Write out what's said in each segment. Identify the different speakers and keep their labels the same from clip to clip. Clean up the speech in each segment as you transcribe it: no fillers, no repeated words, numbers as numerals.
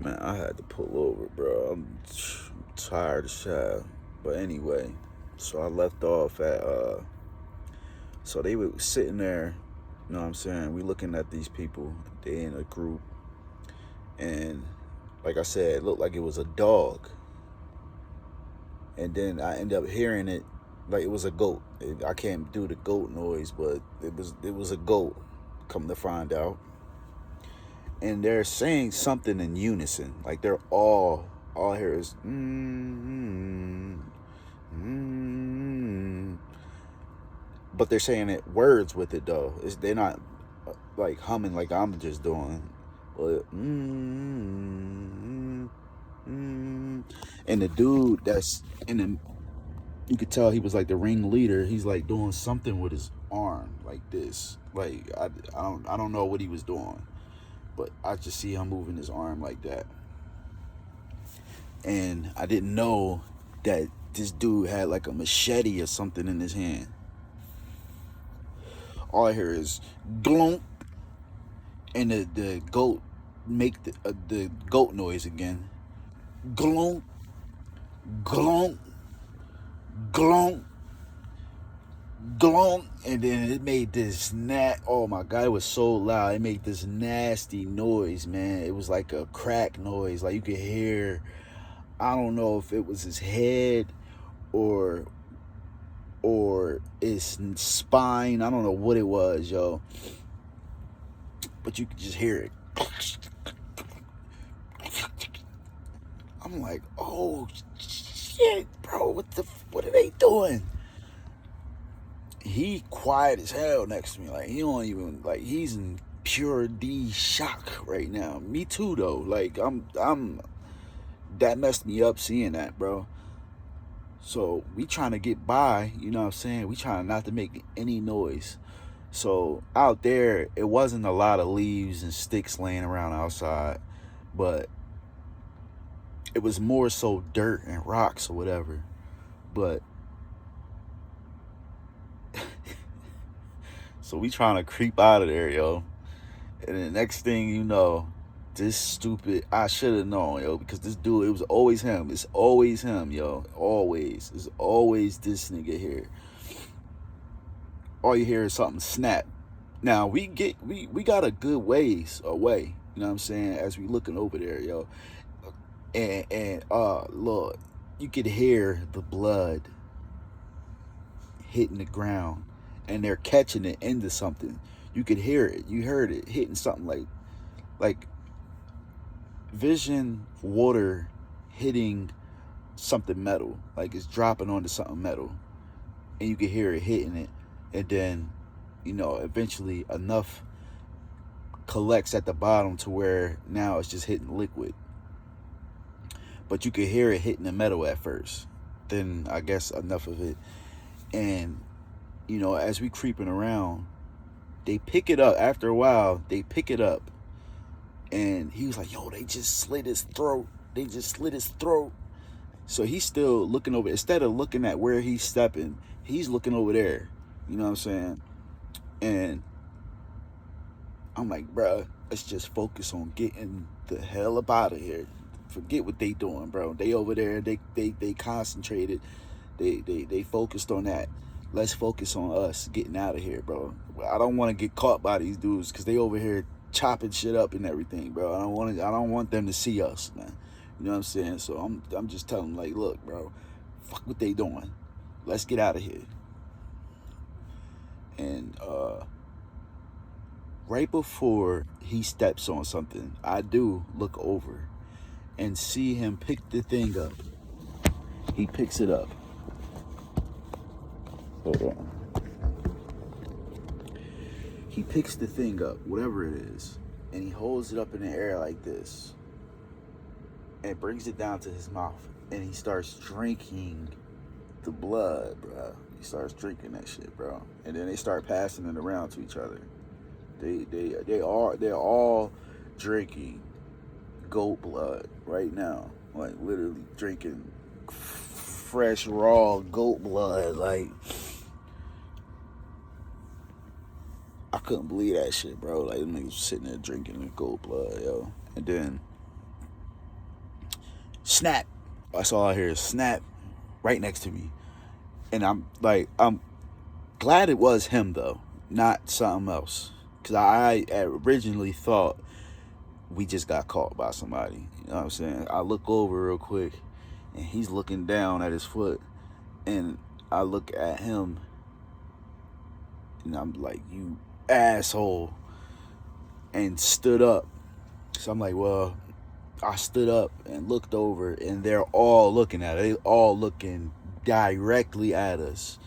Speaker 1: Man, I had to pull over, bro. I'm tired as shit. But anyway, so I left off at so they were sitting there, you know what I'm saying? We looking at these people, they in a group, and like I said, it looked like it was a dog. And then I end up hearing it like it was a goat. I can't do the goat noise, but it was a goat, come to find out. And they're saying something in unison. Like they're all here is but they're saying it words with it though. They're not like humming like I'm just doing. But and the dude that's in the, you could tell he was like the ringleader. He's like doing something with his arm like this. Like I don't know what he was doing, but I just see him moving his arm like that. And I didn't know that this dude had like a machete or something in his hand. All I hear is glonk, and the goat make the goat noise again. Glonk, glonk, glonk, glonk, and then it made this oh my god, it was so loud. It made this nasty noise, man. It was like a crack noise, like you could hear. I don't know if it was his head or his spine. I don't know what it was, yo. But you could just hear it. I'm like, oh shit, bro, what are they doing? He quiet as hell next to me. Like he don't even, like, he's in pure D shock right now. Me too though. Like I'm that messed me up seeing that, bro. So we trying to get by, you know what I'm saying? We trying not to make any noise. So out there, it wasn't a lot of leaves and sticks laying around outside, but it was more so dirt and rocks or whatever. But so we trying to creep out of there, yo. And the next thing you know, this stupid, I should have known, yo, because this dude, it was always him. It's always him, yo. Always. It's always this nigga here. All you hear is something snap. Now we got a good ways away, you know what I'm saying, as we looking over there, yo. And Lord, you could hear the blood hitting the ground, and they're catching it into something. You could hear it. You heard it hitting something like vision water hitting something metal, like it's dropping onto something metal, and you could hear it hitting it, and then, you know, eventually enough collects at the bottom to where now it's just hitting liquid. But you could hear it hitting the metal at first. Then I guess enough of it. And, you know, as we creeping around, they pick it up. After a while, they pick it up. And he was like, yo, they just slit his throat. They just slit his throat. So he's still looking over. Instead of looking at where he's stepping, he's looking over there. You know what I'm saying? And I'm like, bruh, let's just focus on getting the hell up out of here. Forget what they doing, bro. They over there. They concentrated. They focused on that. Let's focus on us getting out of here, bro. I don't want to get caught by these dudes because they over here chopping shit up and everything, bro. I don't want them to see us, man. You know what I'm saying? So I'm just telling them, like, look, bro, fuck what they doing. Let's get out of here. And right before he steps on something, I do look over and see him pick the thing up. He picks it up. Hold on. He picks the thing up, whatever it is, and he holds it up in the air like this and brings it down to his mouth, and he starts drinking the blood, bro. He starts drinking that shit, bro. And then they start passing it around to each other. They're all drinking goat blood right now, like literally drinking fresh raw goat blood. Like, I couldn't believe that shit, bro. Like, them niggas sitting there drinking the goat blood, yo. And then snap. That's all I hear is snap right next to me. And I'm glad it was him though, not something else. Because I originally thought we just got caught by somebody. You know what I'm saying? I look over real quick and he's looking down at his foot. And I look at him and I'm like, you asshole. And stood up. So I'm like, well, I stood up and looked over and they're all looking at it. They all looking directly at us.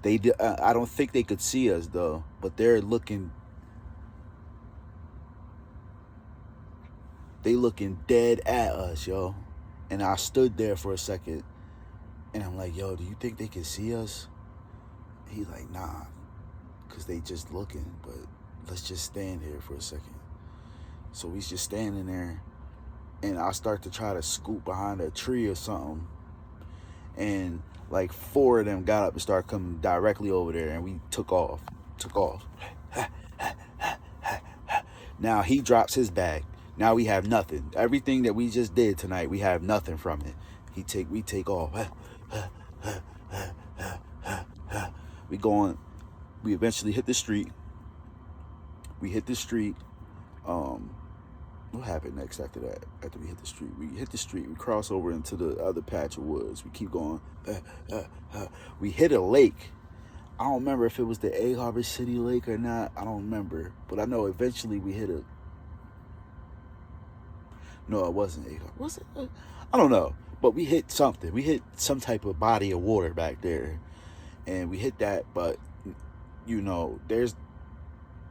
Speaker 1: I don't think they could see us though, but they're looking. They looking dead at us, yo. And I stood there for a second, and I'm like, yo, do you think they can see us? He's like, nah, cause they just looking. But let's just stand here for a second. So we just standing there, and I start to try to scoop behind a tree or something, and like 4 of them got up and started coming directly over there, and we took off. Now he drops his bag. Now we have nothing. Everything that we just did tonight, we have nothing from it. We take off. We eventually hit the street. We hit the street. What happened next after that? After we hit the street, we cross over into the other patch of woods. We keep going. We hit a lake. I don't remember if it was the Egg Harbor City Lake or not. I don't remember. But I know eventually we hit a... No, it wasn't Egg Harbor. Was it? I don't know. But we hit something. We hit some type of body of water back there. And we hit that, but, you know,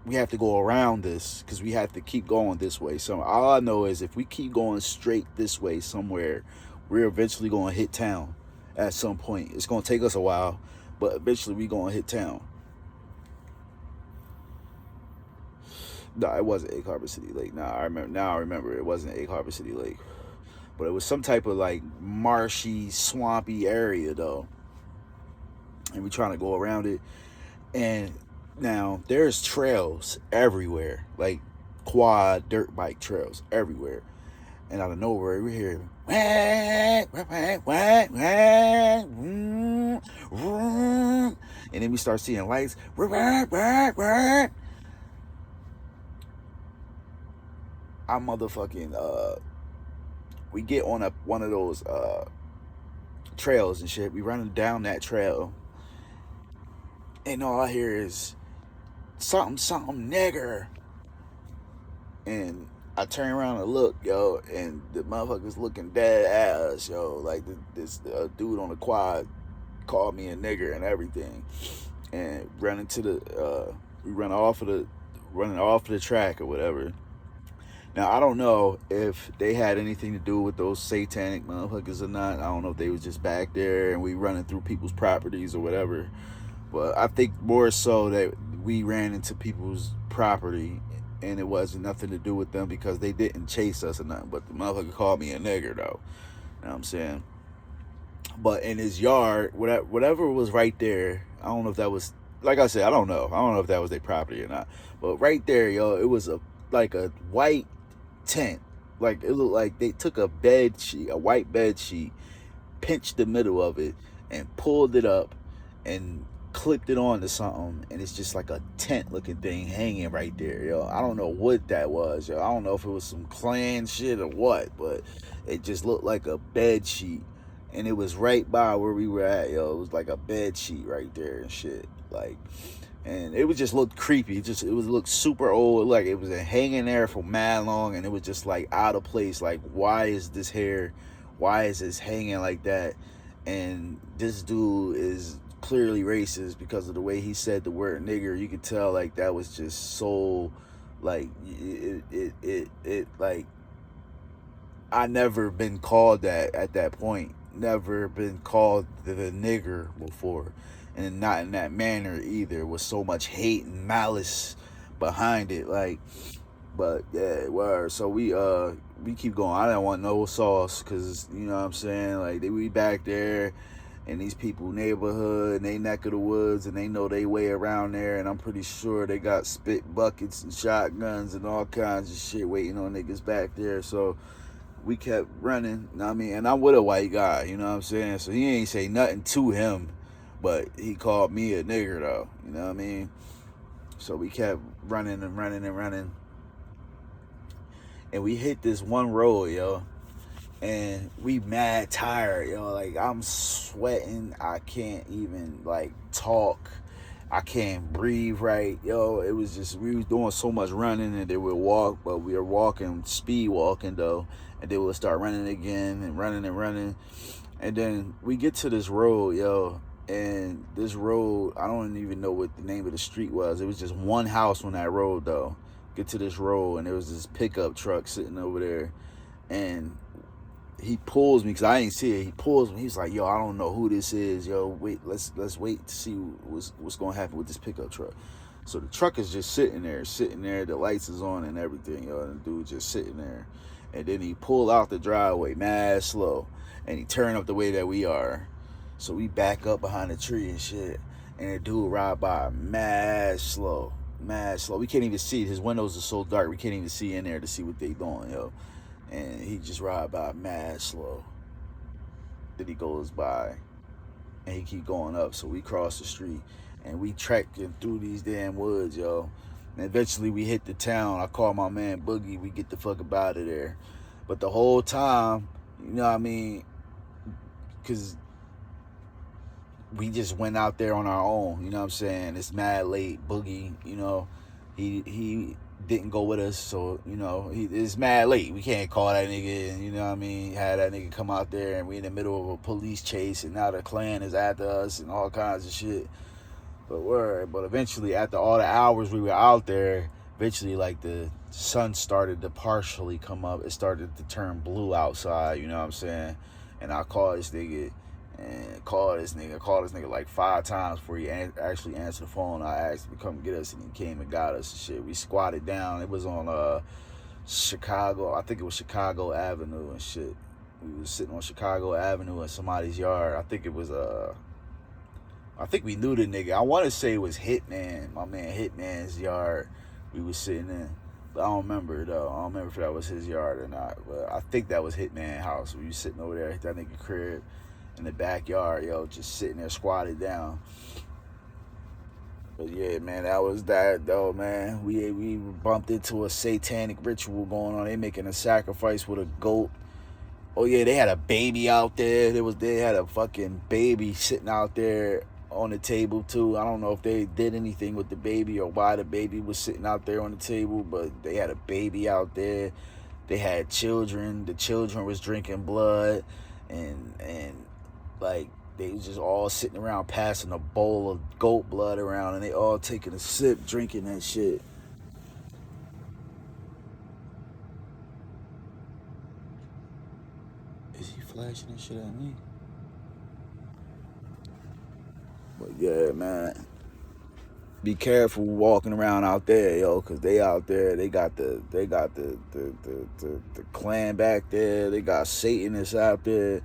Speaker 1: we have to go around this because we have to keep going this way. So all I know is if we keep going straight this way somewhere, we're eventually going to hit town at some point. It's going to take us a while, but eventually we're going to hit town. No, it wasn't Egg Harbor City Lake. Now I remember it wasn't Egg Harbor City Lake. But it was some type of like marshy, swampy area though. And we're trying to go around it. And now there's trails everywhere, like quad dirt bike trails everywhere. And out of nowhere we hear and then we start seeing lights. I motherfucking we get on one of those trails and shit. We running down that trail, and all I hear is something nigger. And I turn around and look, yo, and the motherfucker's looking dead at us, yo. Like this dude on the quad called me a nigger and everything, and running off of the track or whatever. Now, I don't know if they had anything to do with those satanic motherfuckers or not. I don't know if they was just back there and we running through people's properties or whatever. But I think more so that we ran into people's property and it wasn't nothing to do with them because they didn't chase us or nothing. But the motherfucker called me a nigger, though. You know what I'm saying? But in his yard, whatever was right there, I don't know if that was, like I said, I don't know if that was their property or not. But right there, yo, it was like a white tent. Like it looked like they took a white bed sheet, pinched the middle of it and pulled it up and clipped it onto something, and it's just like a tent looking thing hanging right there, yo. I don't know what that was, yo. I don't know if it was some Klan shit or what, but it just looked like a bed sheet, and it was right by where we were at, yo. It was like a bed sheet right there and shit, like. And it would just look creepy. It would look super old. Like it was hanging there for mad long, and it was just like out of place. Like, why is this hanging like that? And this dude is clearly racist because of the way he said the word nigger. You could tell like that was just so like it like I never been called that at that point. Never been called the nigger before. And not in that manner either, with so much hate and malice behind it, like. But yeah, word. So we keep going. I didn't want no sauce, cause you know what I'm saying. Like we back there, in these people neighborhood, and they neck of the woods, and they know they way around there, and I'm pretty sure they got spit buckets and shotguns and all kinds of shit waiting on niggas back there. So we kept running, you know what I mean? And I'm with a white guy, you know what I'm saying? So he ain't say nothing to him, but he called me a nigger though, you know what I mean? So we kept running and running and running. And we hit this one road, yo. And we mad tired, yo. Like, I'm sweating. I can't even, like, talk. I can't breathe right, yo. It was just, we was doing so much running, and then we'd walk, but we were walking, speed walking, though. And then we'll start running again and running and running. And then we get to this road, yo. And this road, I don't even know what the name of the street was. It was just one house on that road, though. Get to this road, and there was this pickup truck sitting over there. And he pulls me, because I ain't see it. He pulls me. He's like, yo, I don't know who this is. Yo, wait, let's wait to see what's going to happen with this pickup truck. So the truck is just sitting there. The lights is on and everything, yo. And the dude just sitting there. And then he pulled out the driveway mad slow. And he turned up the way that we are. So we back up behind the tree and shit. And the dude ride by mad slow. We can't even see it. His windows are so dark, we can't even see in there to see what they doing, yo. And he just ride by mad slow. Then he goes by, and he keep going up. So we cross the street, and we trekking through these damn woods, yo. And eventually we hit the town. I call my man Boogie. We get the fuck up out of there. But the whole time, you know what I mean? Because we just went out there on our own, you know what I'm saying? It's mad late. Boogie, you know, he didn't go with us, so, you know, it's mad late. We can't call that nigga, and, you know what I mean, had that nigga come out there, and we in the middle of a police chase, and now the Klan is after us, and all kinds of shit. But eventually, after all the hours we were out there, eventually, like, the sun started to partially come up. It started to turn blue outside, you know what I'm saying? And I called this nigga, and called this nigga like 5 times before he actually answered the phone. I asked him to come get us, and he came and got us and shit. We squatted down. It was on Chicago, I think it was Chicago Avenue and shit. We was sitting on Chicago Avenue in somebody's yard. I think we knew the nigga. I want to say it was Hitman, my man Hitman's yard we was sitting in. But I don't remember, though. I don't remember if that was his yard or not. But I think that was Hitman's house. We was sitting over there at that nigga crib in the backyard, yo, just sitting there squatted down. But yeah, man, that was that, though, man. We bumped into a satanic ritual going on. They making a sacrifice with a goat. Oh yeah, they had a baby out there. They had a fucking baby sitting out there on the table too. I don't know if they did anything with the baby or why the baby was sitting out there on the table, but they had a baby out there. They had children. The children was drinking blood, and like, they was just all sitting around passing a bowl of goat blood around, and they all taking a sip, drinking that shit. Is he flashing that shit at me? But yeah, man, be careful walking around out there, yo, cause they out there. They got the Klan back there. They got Satanists out there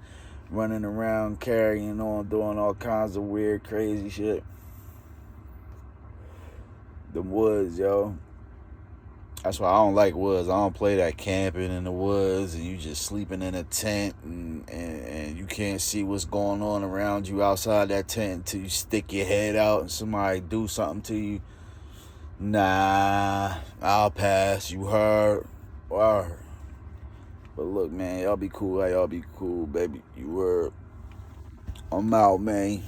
Speaker 1: running around, carrying on, doing all kinds of weird, crazy shit. The woods, yo. That's why I don't like woods. I don't play that camping in the woods and you just sleeping in a tent and you can't see what's going on around you outside that tent until you stick your head out and somebody do something to you. Nah, I'll pass. You heard? Word. But look, man, y'all be cool. Y'all be cool, baby. You were. I'm out, man.